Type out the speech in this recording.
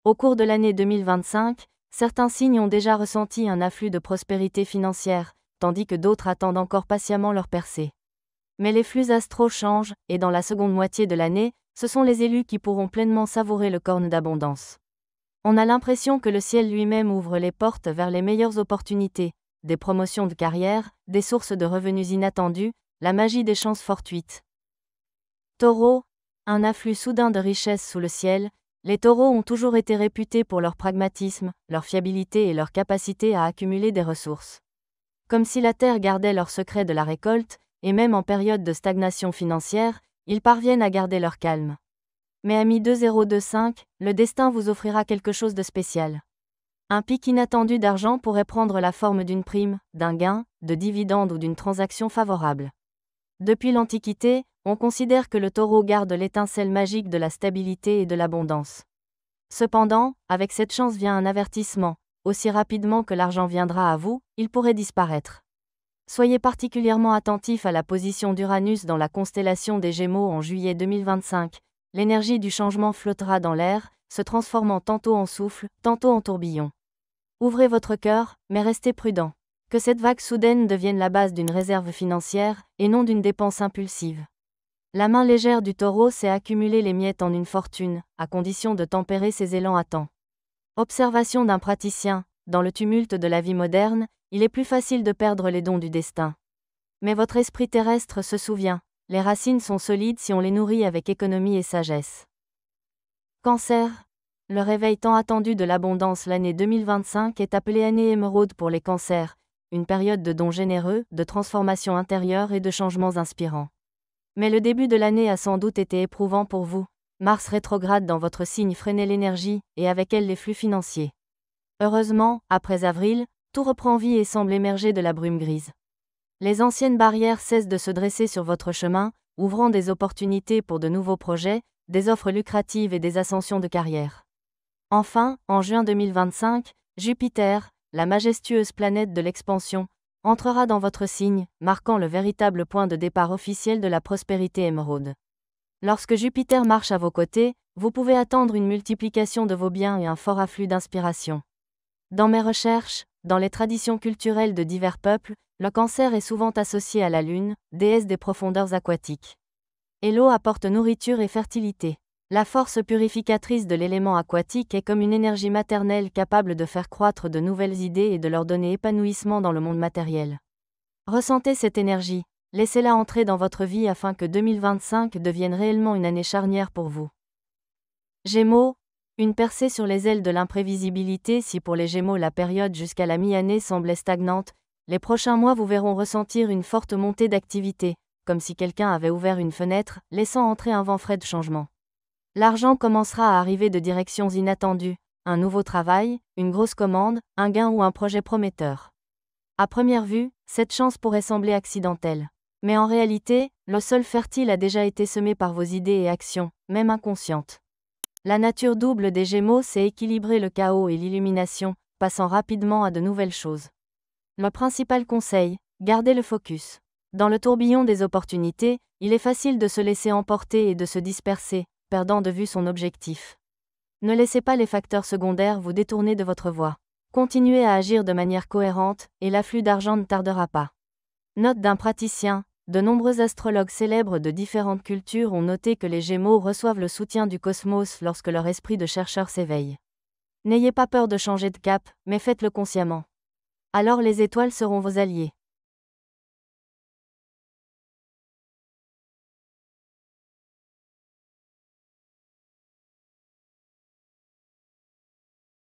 Au cours de l'année 2025, certains signes ont déjà ressenti un afflux de prospérité financière, tandis que d'autres attendent encore patiemment leur percée. Mais les flux astraux changent, et dans la seconde moitié de l'année, ce sont les élus qui pourront pleinement savourer le corne d'abondance. On a l'impression que le ciel lui-même ouvre les portes vers les meilleures opportunités, des promotions de carrière, des sources de revenus inattendues, la magie des chances fortuites. Taureau, un afflux soudain de richesses sous le ciel. Les taureaux ont toujours été réputés pour leur pragmatisme, leur fiabilité et leur capacité à accumuler des ressources. Comme si la terre gardait leur secret de la récolte, et même en période de stagnation financière, ils parviennent à garder leur calme. Mais amis 2025, le destin vous offrira quelque chose de spécial. Un pic inattendu d'argent pourrait prendre la forme d'une prime, d'un gain, de dividendes ou d'une transaction favorable. Depuis l'Antiquité, on considère que le taureau garde l'étincelle magique de la stabilité et de l'abondance. Cependant, avec cette chance vient un avertissement. Aussi rapidement que l'argent viendra à vous, il pourrait disparaître. Soyez particulièrement attentif à la position d'Uranus dans la constellation des Gémeaux en juillet 2025. L'énergie du changement flottera dans l'air, se transformant tantôt en souffle, tantôt en tourbillon. Ouvrez votre cœur, mais restez prudent. Que cette vague soudaine devienne la base d'une réserve financière, et non d'une dépense impulsive. La main légère du taureau sait accumuler les miettes en une fortune, à condition de tempérer ses élans à temps. Observation d'un praticien, dans le tumulte de la vie moderne, il est plus facile de perdre les dons du destin. Mais votre esprit terrestre se souvient, les racines sont solides si on les nourrit avec économie et sagesse. Cancer. Le réveil tant attendu de l'abondance l'année 2025 est appelé année émeraude pour les cancers, une période de dons généreux, de transformation intérieure et de changements inspirants. Mais le début de l'année a sans doute été éprouvant pour vous. Mars rétrograde dans votre signe freinait l'énergie, et avec elle les flux financiers. Heureusement, après avril, tout reprend vie et semble émerger de la brume grise. Les anciennes barrières cessent de se dresser sur votre chemin, ouvrant des opportunités pour de nouveaux projets, des offres lucratives et des ascensions de carrière. Enfin, en juin 2025, Jupiter, la majestueuse planète de l'expansion, entrera dans votre signe, marquant le véritable point de départ officiel de la prospérité émeraude. Lorsque Jupiter marche à vos côtés, vous pouvez attendre une multiplication de vos biens et un fort afflux d'inspiration. Dans mes recherches, dans les traditions culturelles de divers peuples, le cancer est souvent associé à la lune, déesse des profondeurs aquatiques. Et l'eau apporte nourriture et fertilité. La force purificatrice de l'élément aquatique est comme une énergie maternelle capable de faire croître de nouvelles idées et de leur donner épanouissement dans le monde matériel. Ressentez cette énergie, laissez-la entrer dans votre vie afin que 2025 devienne réellement une année charnière pour vous. Gémeaux, une percée sur les ailes de l'imprévisibilité. Si pour les Gémeaux la période jusqu'à la mi-année semblait stagnante, les prochains mois vous verront ressentir une forte montée d'activité, comme si quelqu'un avait ouvert une fenêtre, laissant entrer un vent frais de changement. L'argent commencera à arriver de directions inattendues, un nouveau travail, une grosse commande, un gain ou un projet prometteur. À première vue, cette chance pourrait sembler accidentelle. Mais en réalité, le sol fertile a déjà été semé par vos idées et actions, même inconscientes. La nature double des Gémeaux sait équilibrer le chaos et l'illumination, passant rapidement à de nouvelles choses. Le principal conseil, gardez le focus. Dans le tourbillon des opportunités, il est facile de se laisser emporter et de se disperser, perdant de vue son objectif. Ne laissez pas les facteurs secondaires vous détourner de votre voie. Continuez à agir de manière cohérente, et l'afflux d'argent ne tardera pas. Note d'un praticien, de nombreux astrologues célèbres de différentes cultures ont noté que les Gémeaux reçoivent le soutien du cosmos lorsque leur esprit de chercheur s'éveille. N'ayez pas peur de changer de cap, mais faites-le consciemment. Alors les étoiles seront vos alliés.